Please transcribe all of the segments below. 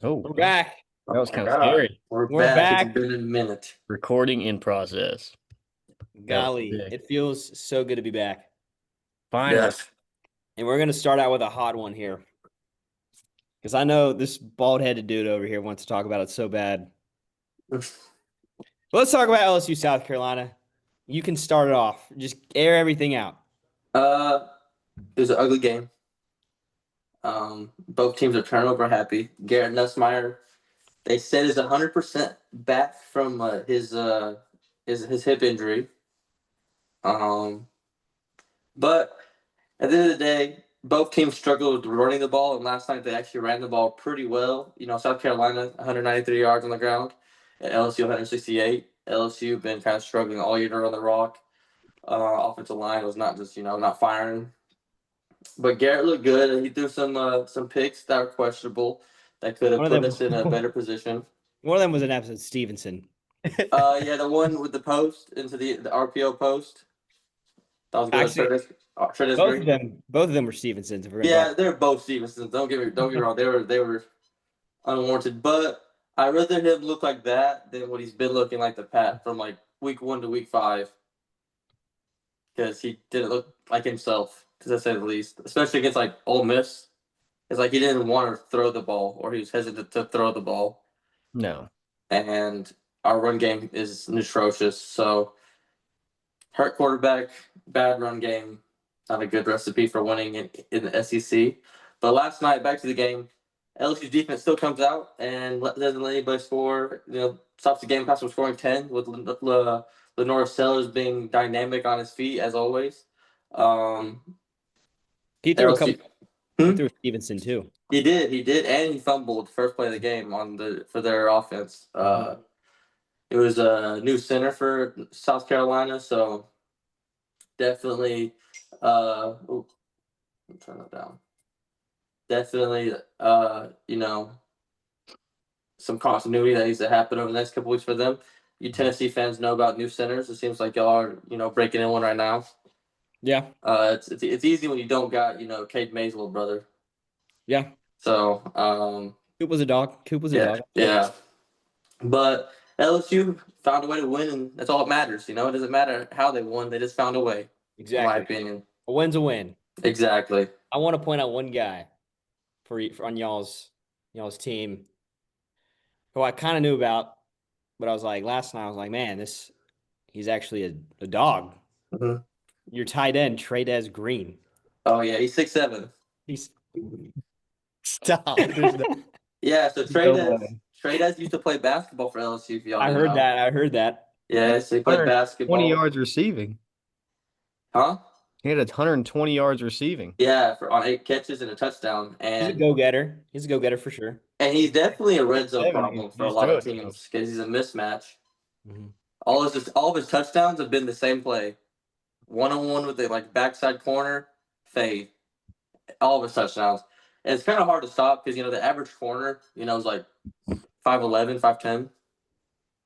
Oh, We're back. that Oh was my kind of God. scary. We're We're back. It's back. been a minute. Recording in process. That was Golly, sick. it feels so good to be back. Finally. Yes. And we're going to start out with a hot one here. Because I know this bald-headed dude over here wants to talk about it so bad. Let's talk about LSU South Carolina. You can start it off. Just air everything out. Uh, it was an ugly game. Both teams are turnover happy. Garrett Nussmeier, they said is 100% back from his hip injury. Um, but at the end of the day, both teams struggled with running the ball, and last night they actually ran the ball pretty well. South Carolina 193 yards on the ground, and LSU 168. LSU been kind of struggling all year to run the rock. Offensive line was not just not firing, but Garrett looked good. He threw some picks that were questionable that could have One of put them, us in a better position. one of them was an episode Stevenson. Yeah, the one with the post into the RPO post that was good. Actually, Trent both of them were Stevensons. If we're going to talk. Yeah, they're both Stevensons. Don't get me wrong. They were unwarranted, but I'd rather him look like that than what he's been looking like the Pat from like week 1 to week 5, because he didn't look like himself, to say the least. Especially against like Ole Miss, it's like he didn't want to throw the ball, or he was hesitant to throw the ball, No. and our run game is atrocious. So hurt quarterback, bad run game, not a good recipe for winning in the SEC. But last night, back to the game, LSU's defense still comes out and doesn't let anybody score. Stops the game pass from scoring 10 with Lenore Sellers being dynamic on his feet as always. Um, He threw a couple. LSU, He hmm? threw a Stevenson, too. He did, and he fumbled first play of the game for their offense. It was a new center for South Carolina, so definitely. Ooh, turn that down. Definitely, some continuity that needs to happen over the next couple weeks for them. You Tennessee fans know about new centers. It seems like y'all are, breaking in one right now. Yeah. It's easy when you don't got, Cade Mays' little brother. Yeah. So, Coop was a dog. Coop was a yeah, dog. yeah. But LSU found a way to win, and that's all that matters. It doesn't matter how they won; they just found a way. In my Exactly. opinion, A win's a win. exactly. I want to point out one guy for on y'all's team who I kind of knew about, but I was like last night I was like, man, he's actually a dog. Mhm. Your tight end, Trey Green. Oh yeah, he's 6'7". He's stop. There's no, Yeah, so No way. Trades used to play basketball for LSU, if y'all I didn't heard know. that. I heard that. Yeah, so he played 120 basketball. yards receiving. Huh? He had 120 yards receiving. Yeah, on 8 catches and a touchdown. He's a And go-getter. He's a go-getter for sure. he's definitely a red zone 70. problem for a Just lot throw of it to him. teams because he's a mismatch. Mhm. All of his touchdowns have been the same play. 1-on-1 with the backside corner, fade. All of his touchdowns. And it's kind of hard to stop because the average corner, is like 5'11", 5'10".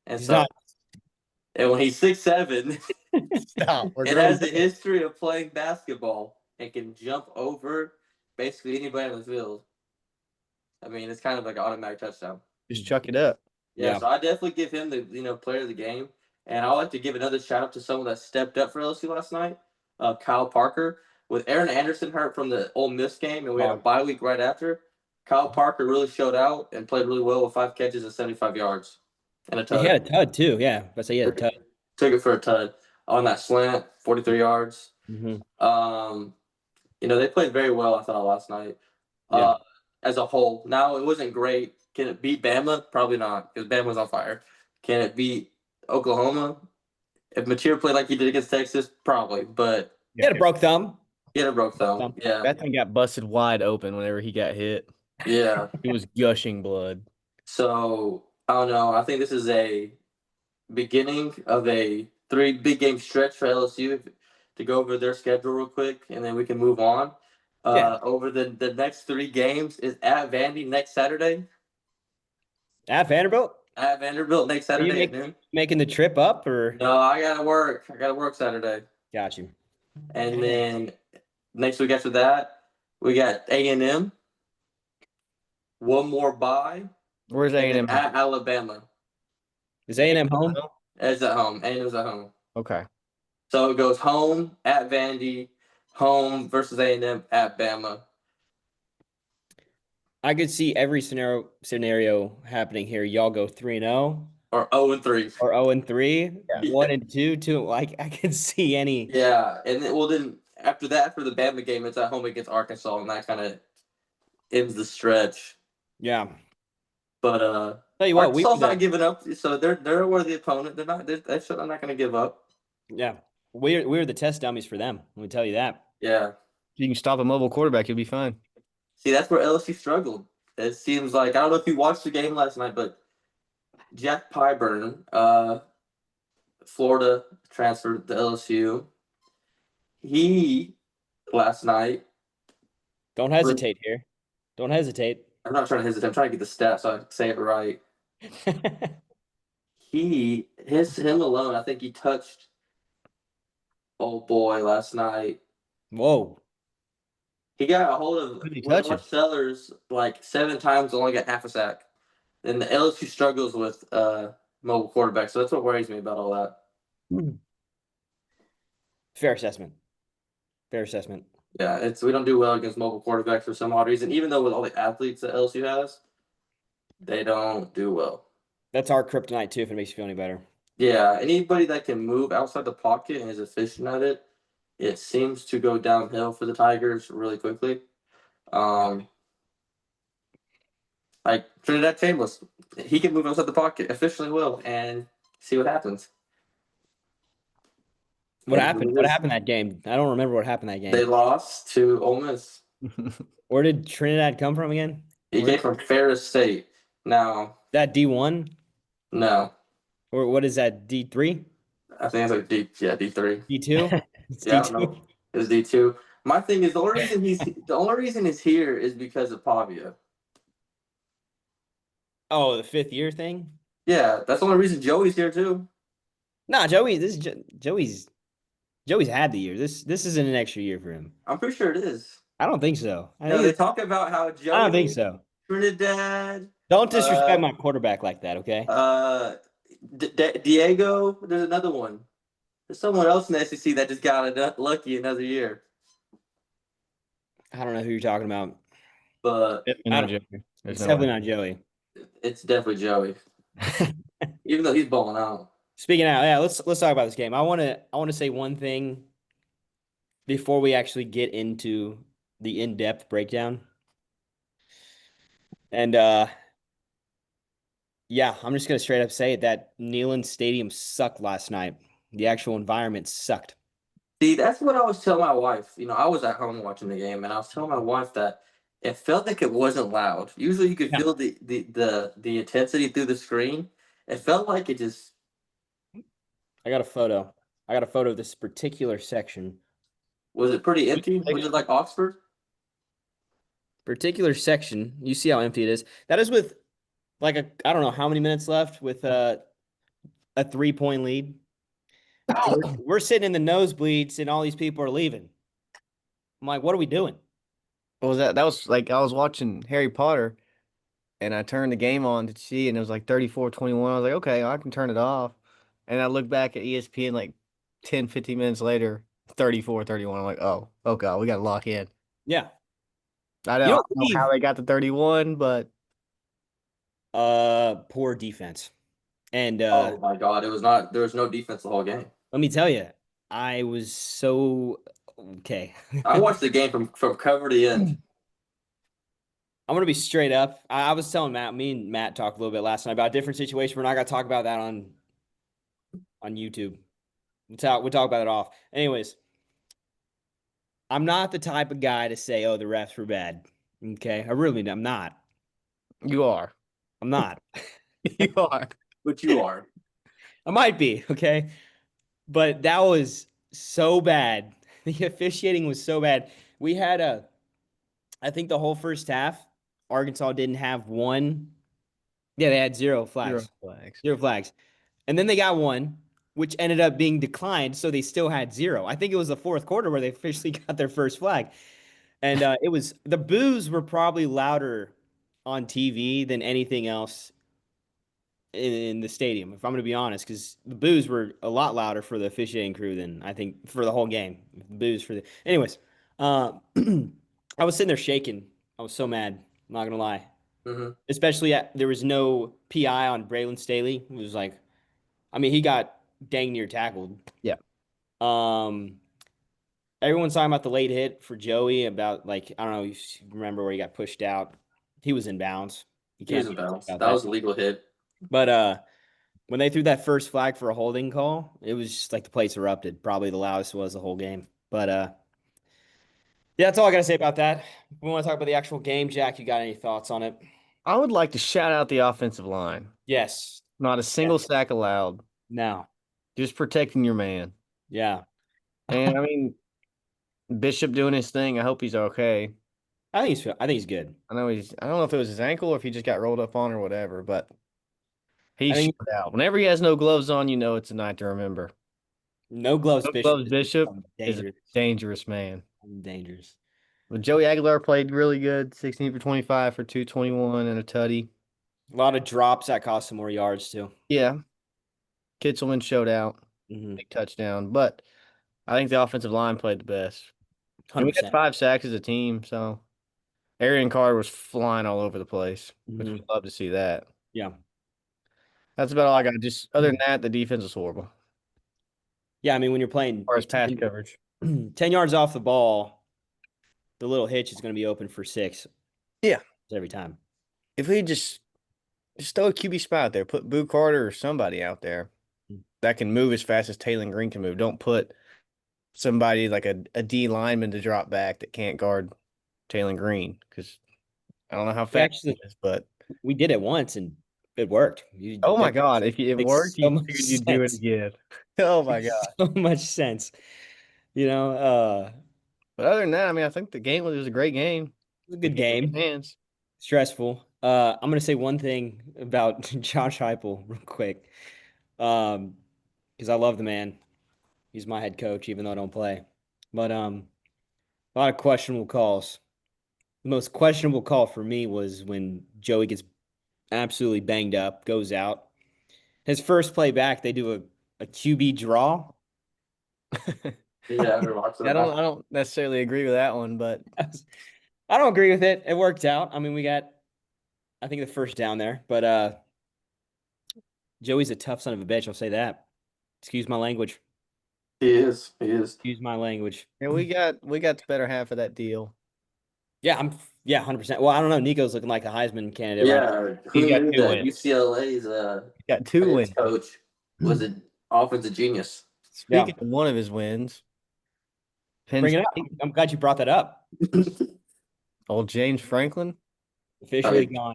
And He's so not. and when he's 6'7", Stop. We're it grown has a men. history of playing basketball and can jump over basically anybody on the field. I mean, it's kind of like an automatic touchdown. Just chuck it up. Yeah, Yeah. so I definitely give him the player of the game, and I like to give another shout out to someone that stepped up for LSU last night, Kyle Parker. With Aaron Anderson hurt from the Ole Miss game, and we had a bye week right after, Kyle Parker really showed out and played really well with 5 catches and 75 yards and a He had tud. a tud too. Yeah. But say he had a tud. Took it for a tud on that slant, 43 yards. Mm-hmm. Um, they played very well, I thought, last night. Yeah. Uh, as a whole. Now, it wasn't great. Can it beat Bama? Probably not, because Bama's on fire. Can it beat Oklahoma? If Mateer played like he did against Texas, probably. But He had a broke thumb. get a broke thumb. Thumb. Yeah, That thing got busted wide open whenever he got hit. yeah. He was gushing blood. So I don't know. I think this is a beginning of a 3 big game stretch for LSU. To go over their schedule real quick, and then we can move on. Yeah. Over the next 3 games is at Vandy next Saturday. At Vanderbilt. At Vanderbilt next Are you Saturday at noon. making the trip up or? No, I gotta work. I gotta work Saturday, Got you. and then next week after that, we got A&M. One more bye, Where's and then A&M? at Alabama. Is A&M home? It's at home. A&M's at home. Okay. So it goes home at Vandy, home versus A&M at Bama. I could see every scenario happening here. Y'all go 3-0 Or 0-3. or 0-3, Yeah. 1-2, two. Like I could see any. Yeah, and then after that, after the Bama game, it's at home against Arkansas, and that kind of ends the stretch. Yeah. But Tell you what, we were Arkansas's not the giving up, so they're a worthy opponent. They're not going to give up. yeah. We're the test dummies for them. Let me tell you that. Yeah. If you can stop a mobile quarterback, you'll be fine. See, that's where LSU struggled. It seems like I don't know if you watched the game last night, but Jack Pyburn, Florida transferred to LSU. He last night. Don't hesitate here. Don't hesitate. I'm not trying to hesitate. I'm trying to get the stats so I can say it right. Him alone, I think he touched. Oh boy, last night Whoa. he got a hold of Who did he one of touch our it? sellers like 7 times, only got half a sack. And the LSU struggles with mobile quarterbacks, so that's what worries me about all that. Fair assessment. Fair assessment. Yeah, we don't do well against mobile quarterbacks for some odd reason. Even though with all the athletes that LSU has, they don't do well. That's our kryptonite too, if it makes you feel any better. Yeah, anybody that can move outside the pocket and is efficient at it, it seems to go downhill for the Tigers really quickly. Like Trinidad Chambers, he can move outside the pocket efficiently well and see what happens. What happened? What happened that game? I don't remember what happened that They game. lost to Ole Miss. Where did Trinidad come from again? He Where came from Ferris State. Now, that D1? no, Or what is that, D3? I think it's like D3. D2? It's Yeah, I don't D2. know. It's D2. My thing is the only reason he's here is because of Pavia. Oh, the 5th year thing? Yeah, that's the only reason Joey's here too. Nah, Joey's had the year. This isn't an extra year for him. I'm pretty sure it is. I don't think so. No, they talk about how I don't think Joey, so. Trinidad, Don't disrespect my quarterback like that, okay? Diego. There's another one. There's someone else in the SEC that just got lucky another year. I don't know who you're talking about. But Definitely I not don't- Joey. There's It's no definitely way. not Joey. it's definitely Joey, even though he's balling out. Speaking out, yeah, let's talk about this game. I wanna say one thing before we actually get into the in-depth breakdown. And yeah, I'm just gonna straight up say it that Neyland Stadium sucked last night. The actual environment sucked. See, that's what I was telling my wife. I was at home watching the game, and I was telling my wife that it felt like it wasn't loud. Usually, you could Yeah. feel the intensity through the screen. It felt like it just I got a photo. I got a photo of this particular section. was it pretty empty. Was it like Oxford? Particular section. You see how empty it is. That is with like I don't know how many minutes left with a 3-point lead. We're sitting in the nosebleeds and all these people are leaving. I'm like, what are we doing? What was that? That was like I was watching Harry Potter and I turned the game on to see and it was like 34-21. I was like, okay, I can turn it off. And I looked back at ESPN like 10, 15 minutes later, 34-31. I'm like, oh God, we gotta lock in. Yeah. I You don't don't know how leave. they got to 31, but Poor defense. And Oh my God! It was not. There was no defense the whole game. let me tell you, I was so okay. I watched the game from cover to end. I'm gonna be straight up. I was telling Matt, me and Matt talked a little bit last night about a different situation. We're not gonna talk about that on YouTube. We'll talk about it off. Anyways, I'm not the type of guy to say, "Oh, the refs were bad." Okay, I'm not. you are. I'm not. You are. But you are. I might be. Okay, but that was so bad. The officiating was so bad. We had I think the whole first half, Arkansas didn't have one. Yeah, they had zero Zero flags. flags. Zero flags. And then they got one, which ended up being declined, so they still had zero. I think it was the fourth quarter where they officially got their first flag. And it was the boos were probably louder on TV than anything else in the stadium, if I'm going to be honest, because the boos were a lot louder for the officiating crew than I think for the whole game. The boos for the, anyways. Uh, I was sitting there shaking. I was so mad. I'm not gonna lie. Hmm. Especially there was no PI on Braylon Staley. It was like, I mean, he got dang near tackled. Yeah. Um, Everyone's talking about the late hit for Joey. About like I don't know. You remember where he got pushed out? He was in bounds. You He was can't in be upset bounds. about That that. was a legal hit. But when they threw that first flag for a holding call, it was just like the place erupted. Probably the loudest it was the whole game. But yeah, that's all I gotta say about that. If we want to talk about the actual game, Jack, you got any thoughts on it? I would like to shout out the offensive line. Yes. Not a Yeah. single sack allowed. No. Just protecting your man. Yeah. And I mean, Bishop doing his thing. I hope he's okay. I think he's good. I don't know if it was his ankle or if he just got rolled up on or whatever, but he I think showed out. Whenever he has no gloves on, you know it's a night to remember. no gloves No Bishop gloves is Bishop is a dangerous. dangerous man. Dangerous. But Joey Aguilar played really good, 16 for 25 for 221 and a tutty. A lot of drops that cost some more yards too. Yeah, Kitzelman showed out, Mm-hmm. big touchdown. But I think the offensive line played the best. And we got 100%. 5 sacks as a team, so Arian Carter was flying all over the place, which we Mm-hmm. love to see that. Yeah. That's about all I got. Just other than that, the defense was horrible as Yeah, I mean when you're playing far as pass coverage. 10 yards off the ball, the little hitch is going to be open for 6 Yeah, every time. if we just throw a QB spot out there, put Boo Carter or somebody out there that can move as fast as Taylor Green can move. Don't put somebody like a D lineman to drop back that can't guard Taylon Green because I don't know how We fast he actually is, but we did it once and it worked. oh my That God, if it makes worked, so you much figured you'd do it sense. again. Oh my Makes God. so much sense. You know, But other than that, I mean, I think the game was a great game. it was a We good can shake game. hands. Stressful. I'm gonna say one thing about Josh Heupel real quick. Because I love the man. He's my head coach, even though I don't play. But a lot of questionable calls. The most questionable call for me was when Joey gets absolutely banged up, goes out. His first play back, they do a QB draw. Yeah, I remember watching I that. don't necessarily agree with that one, but I don't agree with it. It worked out. I mean, we got, I think, the first down there. But Joey's a tough son of a bitch. I'll say that. Excuse my language. He is. He is. Excuse my language. yeah, we got the better half of that deal. Yeah, yeah, 100%. Well, I don't know. Nico's looking like a Heisman candidate right now. Yeah, He's who got knew two that wins. UCLA's He's got two head wins. coach was an offensive genius? Yeah. Speaking of one of his wins, Penn Bring it up. State, I'm glad you brought that up. old James Franklin. I Officially mean, gone.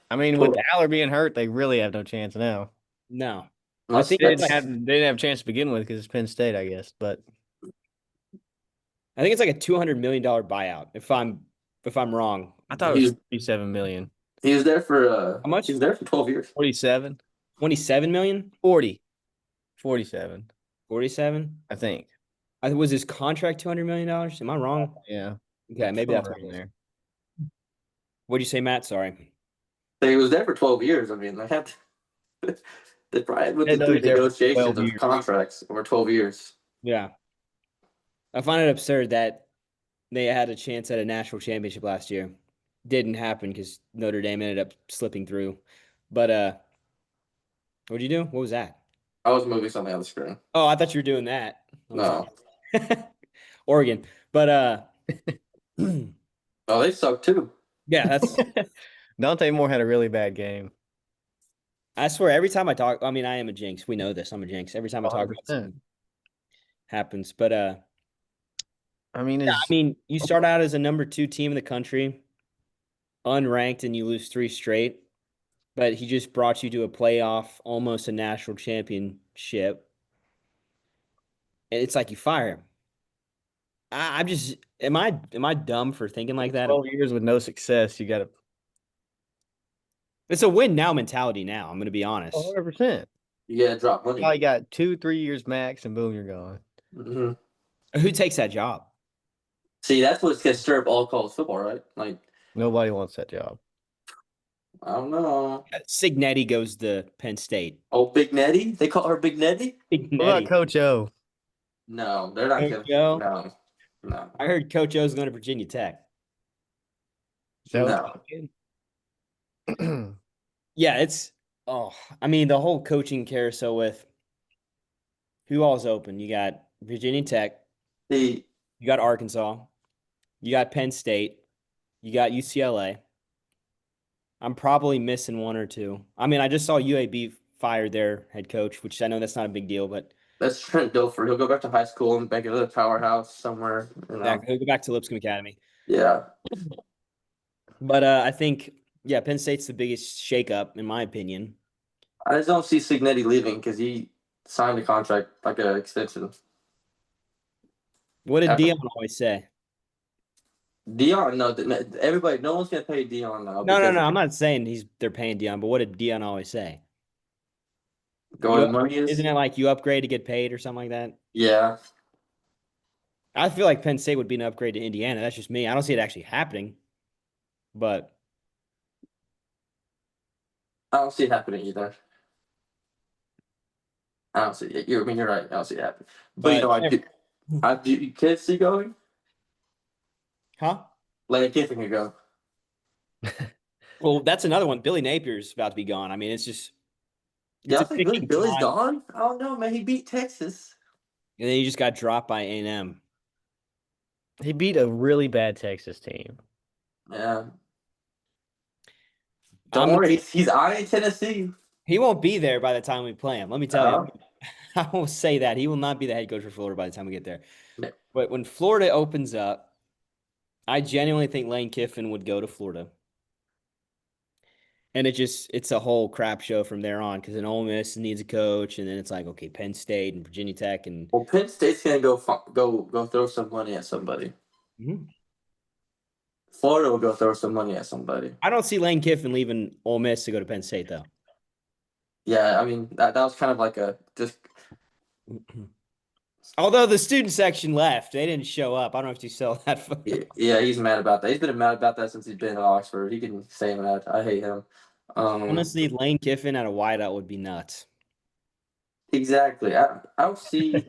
I mean, with Aller being hurt, they really have no chance now. No. I unless think They it's like they didn't have a chance to begin with because it's Penn State, I guess. But I think it's like a $200 million buyout. If I'm wrong. I thought it he was was 37 million. he was there for How much? he was there for 12 years. 47? 27 million? 40. 47, 47? I think. Was his contract $200 million? Am I wrong? Yeah. Okay, maybe that's Somewhere what in it is. there. What'd you say, Matt? Sorry. So he was there for 12 years. I mean, they had they probably went I through know he's there for negotiations 12 of years. contracts over 12 years. Yeah. I find it absurd that they had a chance at a national championship last year. Didn't happen because Notre Dame ended up slipping through. But what'd you do? What was that? I was moving something on the screen. Oh, I thought you were doing that. No, Oregon. But oh, they suck too. yeah, that's Dante Moore had a really bad game. I swear every time I talk, I mean I am a jinx. We know this. I'm a jinx. Every time I talk about 100%. something happens. But I mean, I mean, you start out as a number 2 team in the country, unranked, and you lose 3 straight. But he just brought you to a playoff, almost a national championship. And it's like you fire him. I'm just am I dumb for thinking like that? 12 years with no success, you got to It's a win now mentality now. I'm gonna be honest. 100%. You gotta drop money. Probably got 2-3 years max, and boom, you're gone. Mm-hmm. Who takes that job? See, that's what's gonna stir up all college football, right? Like Nobody wants that job. I don't know. Signetti goes to Penn State. Oh, Big Netty? They call her Big Netty? What about Signetti. Coach O? No, they're not Coach giving. O. No, no, I heard Coach O's going to Virginia Tech. Is that what no. you're thinking? Yeah, it's I mean the whole coaching carousel with who all's open. You got Virginia Tech, The you got Arkansas, you got Penn State, you got UCLA. I'm probably missing one or two. I mean, I just saw UAB fired their head coach, which I know that's not a big deal, but that's Trent Dilfer. He'll go back to high school and make another powerhouse somewhere. You know. exactly. He'll go back to Lipscomb Academy. Yeah, But I think yeah, Penn State's the biggest shakeup in my opinion. I just don't see Signetti leaving because he signed a contract like an extension. What did After Dion always say? Dion, no, everybody, no one's gonna pay Dion now No, no, because no. I'm not saying they're paying Dion, but what did Dion always say? going You the money isn't is. it like you upgrade to get paid or something like that? Yeah, I feel like Penn State would be an upgrade to Indiana. That's just me. I don't see it actually happening, but I don't see it happening either. I don't see it. I mean, you're right. I don't see it happening. But you know, but I do. You can't see going. huh? Lane Kiffin could go. Well, that's another one. Billy Napier's about to be gone. I mean, it's Yeah, I a think ticking Billy's time. gone. I don't know, man. He beat Texas. And then he just got dropped by A&M. He beat a really bad Texas team. Yeah. Don't I'm worry, he's eyeing Tennessee. He won't be there by the time we play him. Let me tell you. Uh, I will say that he will not be the head coach for Florida by the time we get there. yeah. But when Florida opens up, I genuinely think Lane Kiffin would go to Florida. And it's a whole crap show from there on because then Ole Miss needs a coach, and then it's like, okay, Penn State and Virginia Tech and Well, Penn State's gonna go throw some money at somebody. Mhm. Florida will go throw some money at somebody. I don't see Lane Kiffin leaving Ole Miss to go to Penn State though. Yeah, I mean that was kind of like a just Although the student section left, they didn't show up. I don't know if you saw that photo. yeah. He's mad about that. He's been mad about that since he's been at Oxford. He can say mad. I hate him. Honestly, Lane Kiffin at a wideout would be nuts. Exactly. I don't see.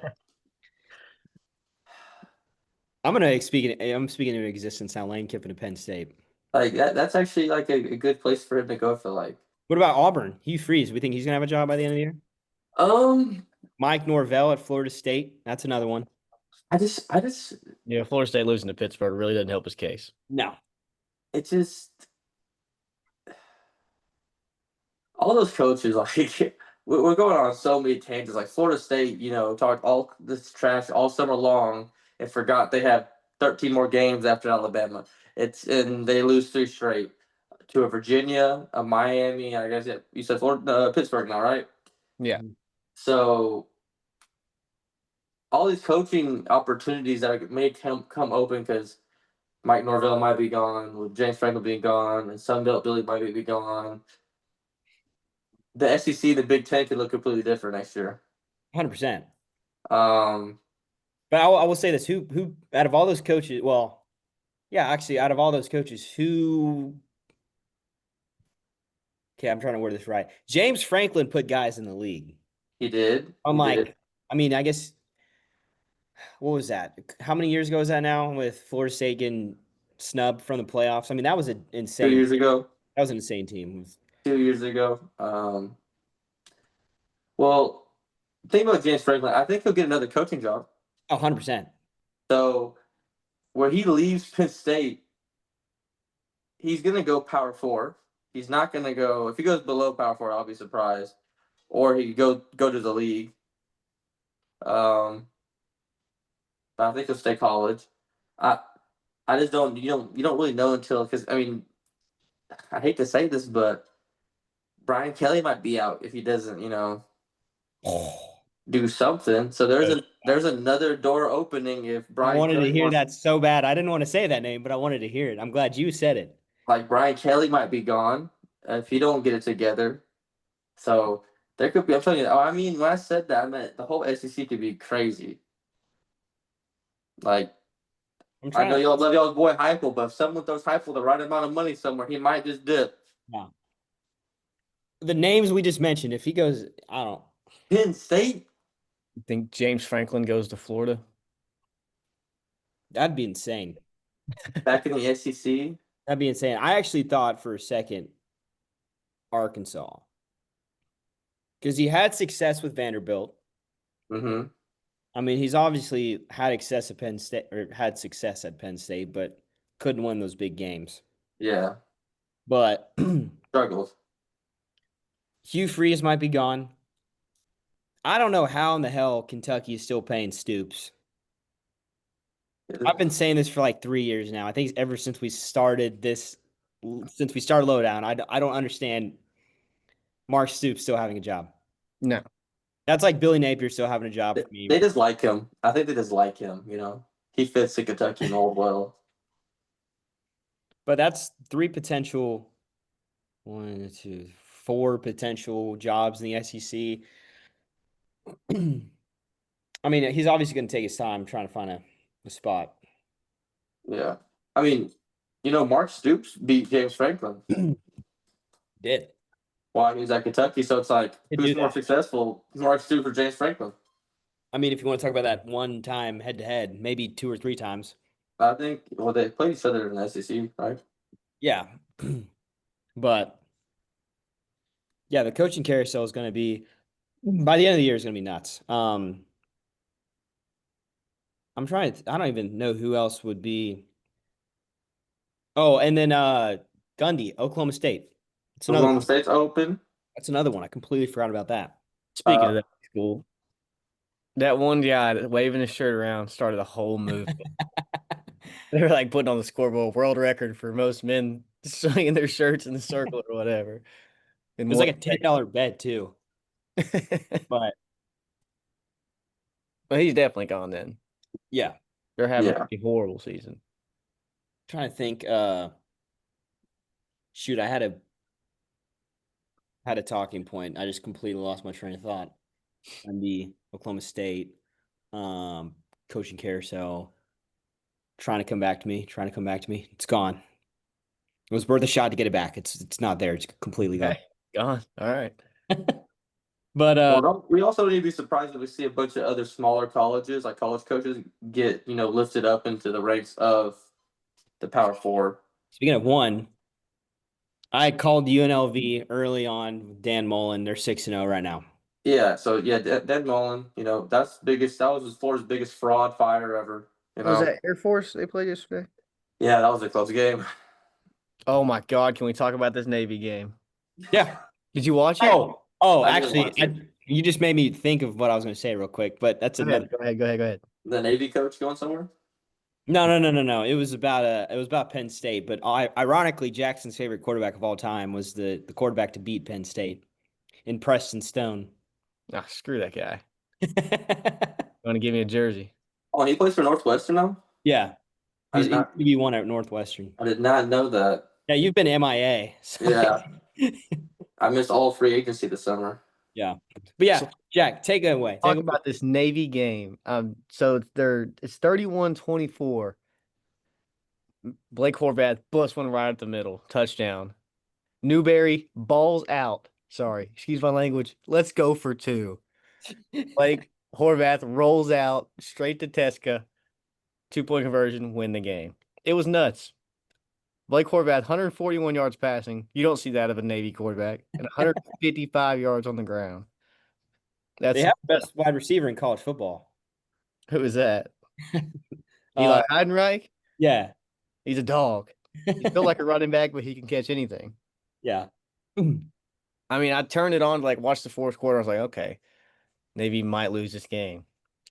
I'm speaking into existence now. Lane Kiffin to Penn State. Like that's actually like a good place for him to go. I feel like. What about Auburn? Hugh Freeze. We think he's gonna have a job by the end of the year. Um, Mike Norvell at Florida State. That's another one. I just, Yeah, Florida State losing to Pittsburgh really doesn't help his case. No. it just all those coaches like we're going on so many tangents. Like Florida State, talked all this trash all summer long and forgot they have 13 more games after Alabama. And they lose three straight to a Virginia, a Miami. I guess you said Florida, Pittsburgh now, right? Yeah. So all these coaching opportunities that may come open because Mike Norvell might be gone, with James Franklin being gone, and Sunbelt Billy might be gone. The SEC, the Big Ten could look completely different next year. 100%. Um, But I will say this: who out of all those coaches? Well, yeah, actually, out of all those coaches, who? Okay, I'm trying to word this right. James Franklin put guys in the league. he did. He did. Unlike, I mean, I guess what was that? How many years ago was that now? With Florida State getting snubbed from the playoffs. I mean, that was an Two insane. years ago. That was an insane team. 2 years ago. Well, think about James Franklin. I think he'll get another coaching job. 100%. So where he leaves Penn State, he's gonna go Power Four. He's not gonna go. If he goes below Power Four, I'll be surprised. Or he could go to the league. But I think he'll stay college. I I just don't. You don't really know until because I mean I hate to say this, but Brian Kelly might be out if he doesn't do something. So there's another door opening if I Brian wanted to Kelly hear wants. that so bad. I didn't want to say that name, but I wanted to hear it. I'm glad you said it. Like Brian Kelly might be gone if he don't get it together. So there could be. I'm telling you. Oh, I mean, when I said that, I meant the whole SEC could be crazy. Like I'm I trying know to. y'all love y'all's boy Heupel, but if someone throws Heupel the right amount of money somewhere, he might just dip. Yeah. The names we just mentioned, if he goes, I don't. Penn State? You think James Franklin goes to Florida? That'd be insane. Back in the SEC? That'd be insane. I actually thought for a second Arkansas because he had success with Vanderbilt. Mm-hmm. I mean, he's obviously had success at Penn State or had success at Penn State, but couldn't win those big games. Yeah. But Struggles. Hugh Freeze might be gone. I don't know how in the hell Kentucky is still paying Stoops. I've been saying this for like 3 years now. I think ever since we started this, since we started Lowdown, I don't understand Mark Stoops still having a job. No. That's like Billy Napier still having a job for me. They just like him. I think they just like him, He fits the Kentucky mold well. But that's three potential, one, two, four potential jobs in the SEC. I mean, he's obviously going to take his time trying to find a spot. Yeah. I mean, Mark Stoops beat James Franklin Did. while he was at Kentucky. So it's like, Did who's do more that. successful, Mark Stoops or James Franklin? I mean, if you want to talk about that one time head to head, maybe 2 or 3 times. I think, well, they played each other in the SEC, right? Yeah. But yeah, the coaching carousel is going to be, by the end of the year, is going to be nuts. I'm trying to, I don't even know who else would be. Oh, and then Gundy, Oklahoma State. It's another Oklahoma one. State's open. That's another one. I completely forgot about that. Speaking of Uh, that school, that one guy waving his shirt around started a whole movement. They were like putting on the scoreboard world record for most men swinging their shirts in the circle or whatever. It In was one like a $10 bet too. But Well, he's definitely gone then. yeah, They're having yeah. a horrible season. trying to think. Shoot, I had a talking point. I just completely lost my train of thought. On the Oklahoma State coaching carousel, trying to come back to me. Trying to come back to me. It's gone. It was worth a shot to get it back. It's not there. It's completely gone. Okay. Gone. All right. But Well, we also need to be surprised if we see a bunch of other smaller colleges, like college coaches, get lifted up into the ranks of the Power Four. speaking of one, I called UNLV early on with Dan Mullen. They're 6-0 right now. Yeah, so yeah, Dan Mullen, that's biggest. That was Florida's biggest fraud fire ever. Was that Air Force they played yesterday? Yeah, that was a close game. Oh my God. Can we talk about this Navy game? Yeah. Did you watch it? Oh, I didn't actually, watch it. you just made me think of what I was going to say real quick, but that's Go another. ahead. Go ahead. The Navy coach going somewhere? No. It was about Penn State, but ironically, Jackson's favorite quarterback of all time was the quarterback to beat Penn State in Preston Stone. Ah, screw that guy. Want to give me a jersey? Oh, he plays for Northwestern now. Yeah, I did he's not. QB1 at Northwestern. I did not know that. Yeah, you've been MIA. So Yeah, I missed all free agency this summer. yeah, but yeah, So Jack, take it away. talk about this Navy game. So it's 31-24. Blake Horvath bust one right at the middle. Touchdown. Newberry balls out. Sorry, excuse my language. Let's go for two. Blake Horvath rolls out straight to Teska. 2-point conversion, win the game. It was nuts. Blake Horvath, 141 yards passing. You don't see that of a Navy quarterback. And 155 yards on the ground. They That's have the best wide receiver in college football. Who is that? Eli Heidenreich? Yeah, He's a dog. He's built like a running back, but he can catch anything. yeah. I mean, I turned it on to watch the fourth quarter. I was like, okay, Navy might lose this game.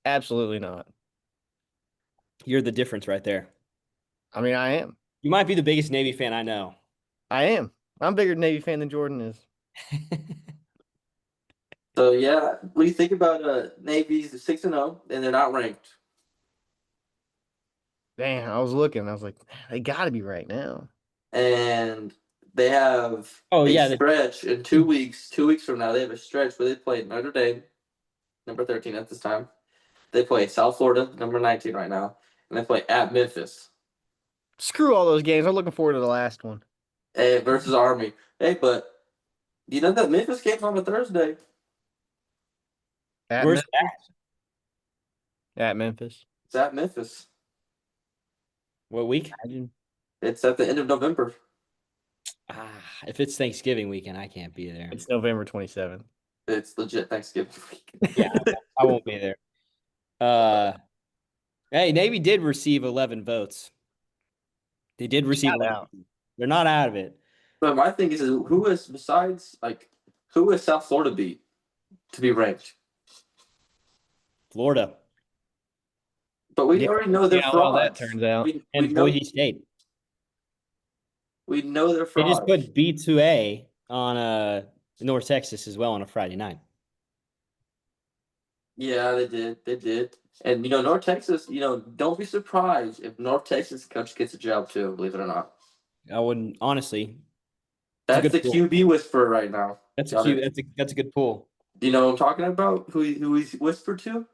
Absolutely not. You're the difference right there. I mean, I am. You might be the biggest Navy fan I know. I am. I'm a bigger Navy fan than Jordan is. So yeah, what do you think about Navy's 6-0 and they're not ranked? Damn, I was looking. I was like, they got to be right now. And they have stretch in 2 weeks. 2 weeks from now, they have a stretch where they play Notre Dame, number 13 at this time. They play South Florida, number 19 right now. and they play at Memphis. Screw all those games. I'm looking forward to the last one. Hey, versus Army. Hey, but you know that Memphis game's on a Thursday. At Where's Memphis. At Memphis. It's at Memphis. what week? Imagine. It's at the end of November. If it's Thanksgiving weekend, I can't be there. It's November 27th. It's legit Thanksgiving week. Yeah, I won't be there. Hey, Navy did receive 11 votes. They did receive Shout 11. out. They're not out of it. But my thing is who is besides who is South Florida beat to be ranked? Florida But we Yeah, already know they're see how well that frauds. turns out. and Boise State. We know they're They just frauds. put B2A on North Texas as well on a Friday night. Yeah, they did. They did. And North Texas, don't be surprised if North Texas coach gets a job too, believe it or not. I wouldn't honestly. That's good the pull. QB whisperer right now. That's Got it. that's a good pull. Do you know what I'm talking about? Who he's whispered to?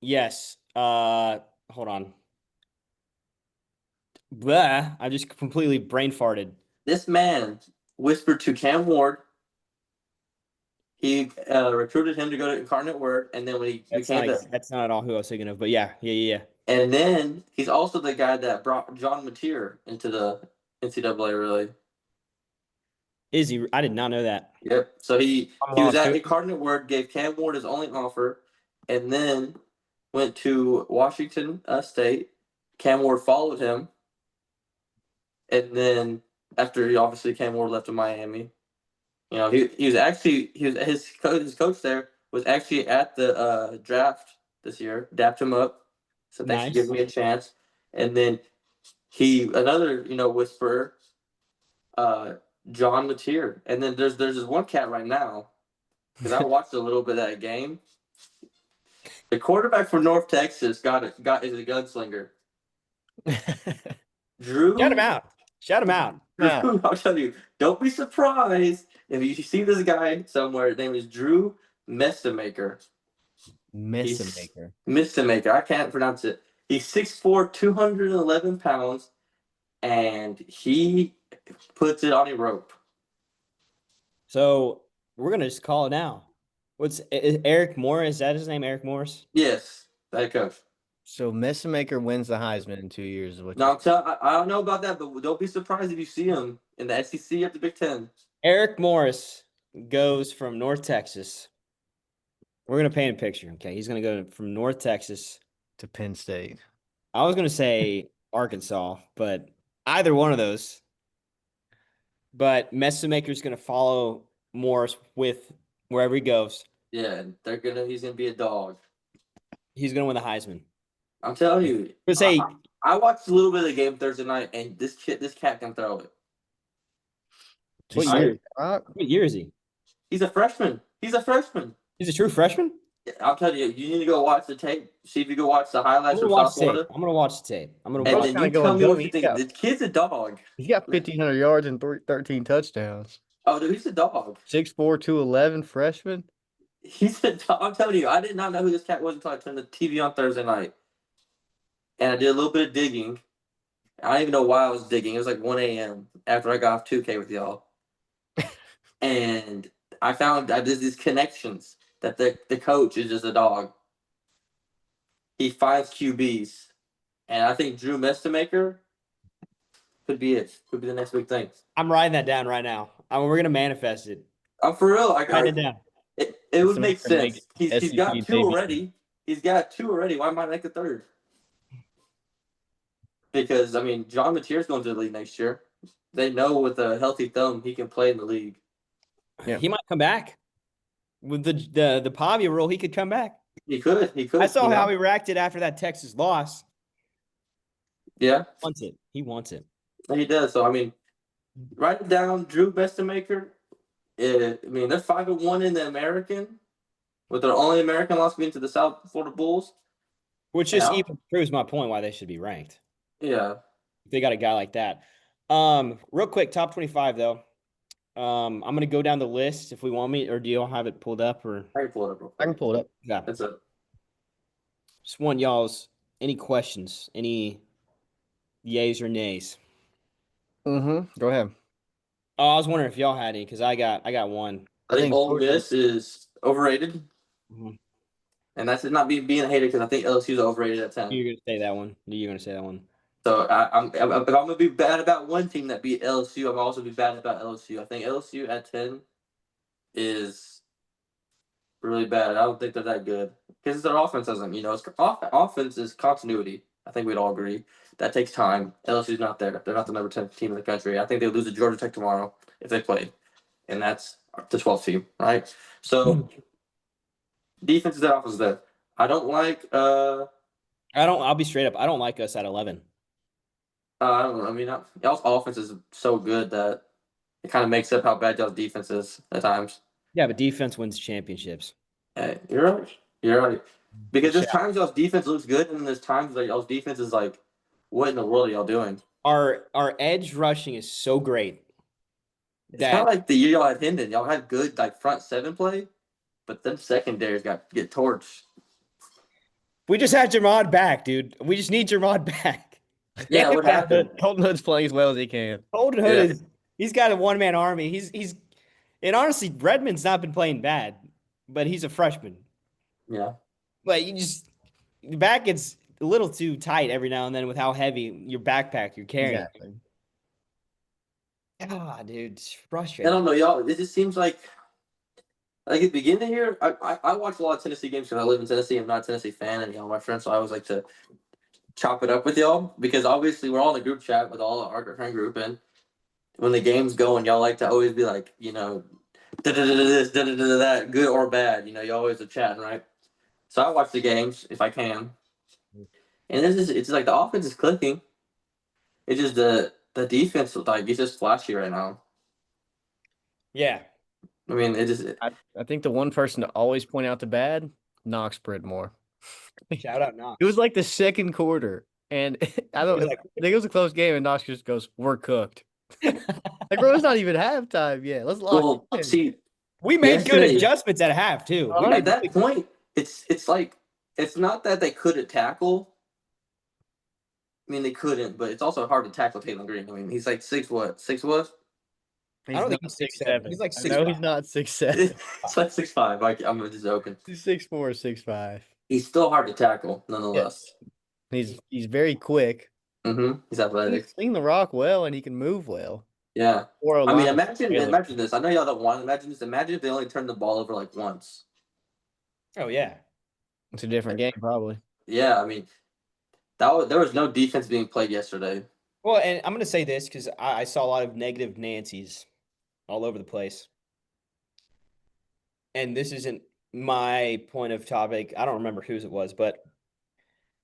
Yes. Hold on. Blah, I just completely brain farted. This man whispered to Cam Ward. He recruited him to go to Incarnate Word, and then when he became That's not at all who I was thinking of, but yeah. and then he's also the guy that brought John Mateer into the NCAA. Really? Is he? I did not know that. Yep. So he I'm was lost. at Incarnate Word, gave Cam Ward his only offer, and then went to Washington State. Cam Ward followed him, and then after he obviously Cam Ward left to Miami, he was actually his coach there was actually at the draft this year, dapped him up, so thanks for Nice. giving me a chance. And then another whisperer, John Mateer, and then there's this one cat right now because I watched a little bit of that game. The quarterback for North Texas is a gunslinger. Drew, Shout him out. Shout him out. Drew, I'll tell you, don't be surprised if you see this guy somewhere. His name is Drew Messamaker. Messamaker. I can't pronounce it. He's 6'4", 211 pounds, and he puts it on a rope. So we're gonna just call it now. What's Eric Morris? Is that his name? Eric Morris? Yes, that coach. So Messamaker wins the Heisman in 2 years. Now, I don't know about that, but don't be surprised if you see him in the SEC at the Big Ten. Eric Morris goes from North Texas. We're gonna paint a picture, okay? He's gonna go from North Texas to Penn State. I was gonna say Arkansas, but either one of those. But Messamaker's gonna follow Morris with wherever he goes. Yeah, he's gonna be a dog. He's gonna win the Heisman. I'm telling you. I watched a little bit of the game Thursday night, and this cat can throw it. What year is he? He's a freshman. He's a true freshman? I'll tell you, you need to go watch the tape. See if you go watch the highlights from South Florida. I'm gonna watch the tape. And then you tell me what you think. The kid's a dog. He's got 1,500 yards and 13 touchdowns. Oh, dude, he's a dog. 6'4", 211 freshman. He's a dog. I'm telling you, I did not know who this cat was until I turned the TV on Thursday night. And I did a little bit of digging. I don't even know why I was digging. It was like 1 a.m. after I got off 2K with y'all. And I found there's these connections that the coach is just a dog. He finds QBs. And I think Drew Messamaker could be it. Could be the next big thing. I'm writing that down right now. We're going to manifest it. I'm for real. Write it down. It would make sense. He's got two already. He's got two already. Why might I make a third? Because, John Mateer's going to the league next year. They know with a healthy thumb he can play in the league. Yeah. He might come back. With the Pavia rule, he could come back. He could. I saw how he reacted after that Texas loss. Yeah. He wants it. He does. So, write it down. Drew Messamaker. They're 5-1 in the American, with their only American loss being to the South Florida Bulls. Which just even proves my point why they should be ranked. Yeah. If they got a guy like that. Real quick, top 25 though. I'm gonna go down the list if we want me, or do you all have it pulled up? Or I can pull it up. I can pull it up. Yeah. That's it. Just want y'all's any questions, any yays or nays. Go ahead. Oh, I was wondering if y'all had any because I got one. I I think think Ole Georgia. Miss is overrated, Mhm. and that's not being a hater because I think LSU is overrated at 10. You're gonna say that one. You're gonna say that one. So if I'm gonna be bad about one team that beat LSU, I'm also be bad about LSU. I think LSU at 10 is really bad. I don't think they're that good because their offense doesn't. It's offense is continuity. I think we'd all agree that takes time. LSU's not there. They're not the number 10 team in the country. I think they lose to Georgia Tech tomorrow if they played, and that's the 12th team, right? So defense is there, offense is there. I don't like. I don't. I'll be straight up. I don't like us at 11. I don't know. I mean, y'all's offense is so good that it kind of makes up how bad y'all's defense is at times. Yeah, but defense wins championships. Hey, you're right. You're right. Because there's Shout- times y'all's defense looks good, and there's times like y'all's defense is like, what in the world are y'all doing? Our edge rushing is so great It's kind that of like the year y'all had Hendon. Y'all had good like front seven play, but then secondaries got get torched. we just had Jermod back, dude. We just need Jermod back. Yeah, Damn what it. happened? Colton Hood's playing as well as he can. Holden Hood Yeah, is he's got a one-man army. He's and honestly, Redmond's not been playing bad, but he's a freshman. yeah. But you just the back gets a little too tight every now and then with how heavy your backpack you're carrying. Exactly. Ah, dude, it's I frustrating. don't know, y'all. It just seems like at the beginning here, I watch a lot of Tennessee games because I live in Tennessee. I'm not a Tennessee fan, and my friends, so I always like to chop it up with y'all because obviously we're all in a group chat with all our friend group, and when the game's going, y'all like to always be like, this, that, good or bad. You always are chatting, right? So I watch the games if I can, and it's like the offense is clicking. It's just the defense like it's just flashy right now. Yeah. I mean, it just I think the one person to always point out the bad, Knox Bridmore. Shout out Knox. It was like the second quarter, and I don't. He's I like, think it was a close game, and Knox just goes, "We're cooked." Like, bro, it's not even halftime yet. Let's lock well in. see we made good yesterday adjustments at half too. We at made that point. It's like it's not that they couldn't tackle. I mean, they couldn't, but it's also hard to tackle Taylor Green. I mean, he's like six what? I He's don't not think he's 6'7". 6'7". He's like I six know five. he's not 6'7". It's like 6'5". I'm just joking. He's 6'4", 6'5". He's still hard to tackle, nonetheless. Yes, he's very quick. He's He's athletic. sling the rock well, and he can move well. Yeah. Or a I mean, line. imagine this. I know y'all don't want to imagine this. Imagine if they only turned the ball over like once. Oh yeah. It's a different game, probably. Yeah, I mean, there was no defense being played yesterday. Well, and I'm gonna say this because I saw a lot of negative Nancy's all over the place. And this isn't my point of topic. I don't remember whose it was, but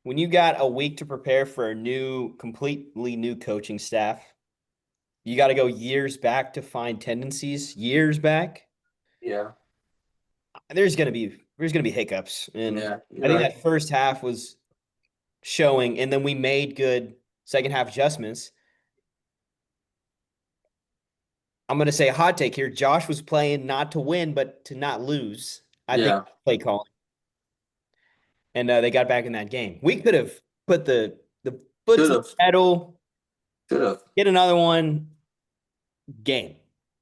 when you got a week to prepare for a completely new coaching staff, you got to go years back to find tendencies, years back. Yeah. There's gonna be hiccups. And Yeah, I you're think right. that first half was showing, and then we made good second half adjustments. I'm gonna say a hot take here. Josh was playing not to win, but to not lose. I think Yeah, play calling. And they got back in that game. We could have put the foot should to the have, pedal, should have. get another one, game.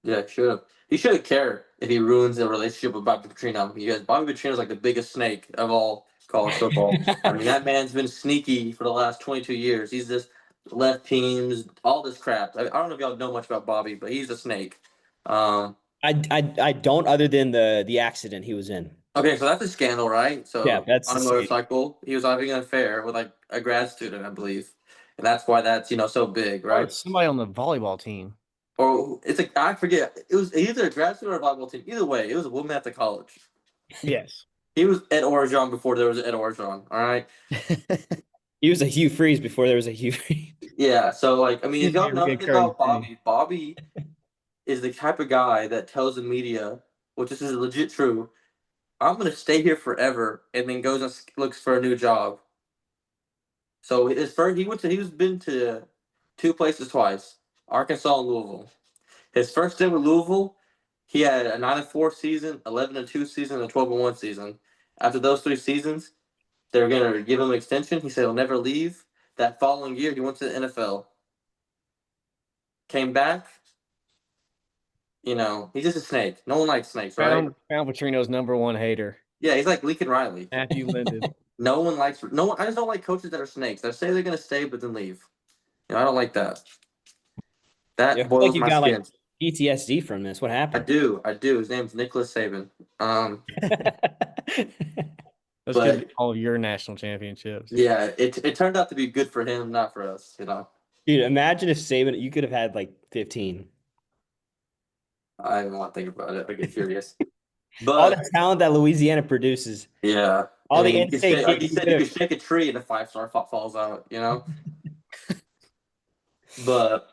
Yeah, should have. He should have cared if he ruins the relationship with Bobby Petrino because Bobby Petrino is like the biggest snake of all college football. I mean, that man's been sneaky for the last 22 years. He's just left teams, all this crap. I don't know if y'all know much about Bobby, but he's a snake. Um, I don't other than the accident he was in. okay, so that's a scandal, right? Yeah, So that's on the a same. motorcycle, he was having an affair with like a grad student, I believe, and that's why that's so big, Oh, right? it's somebody on the volleyball team. Or it's a I forget. It was either a grad student or a volleyball team. Either way, it was a woman at the college. Yes. He was Ed Orgeron before there was Ed Orgeron. All right. He was a Hugh Freeze before there was a Hugh Freeze. Yeah. So like, I mean, He's if y'all never know get anything Curry about thing. Bobby is the type of guy that tells the media, which this is legit true. I'm gonna stay here forever, and then goes and looks for a new job. So his first, he's been to two places twice, Arkansas and Louisville. His first stint with Louisville, he had a 9-4 season, 11-2 season, and a 12-1 season. After those three seasons, They're gonna give him an extension. He said he'll never leave. That following year, he went to the NFL. Came back. He's just a snake. No one likes snakes, right? Found Petrino's #1 hater, Yeah, he's like Lincoln Riley. Matthew Linden. No one likes. No one. I just don't like coaches that are snakes. That say they're gonna stay but then leave. I don't like that. Yeah, That I feel like boils you my got skin. like PTSD from this. What I happened? do. I do. His name's Nicholas Saban. That's gonna be But all of your national championships. yeah, it turned out to be good for him, not for us. Dude, imagine if Saban, you could have had like 15. I don't want to think about it. I get furious. All But the talent that Louisiana produces, yeah, all I the mean, in-state like kids you you said, could you have. could shake a tree and a 5-star falls out. But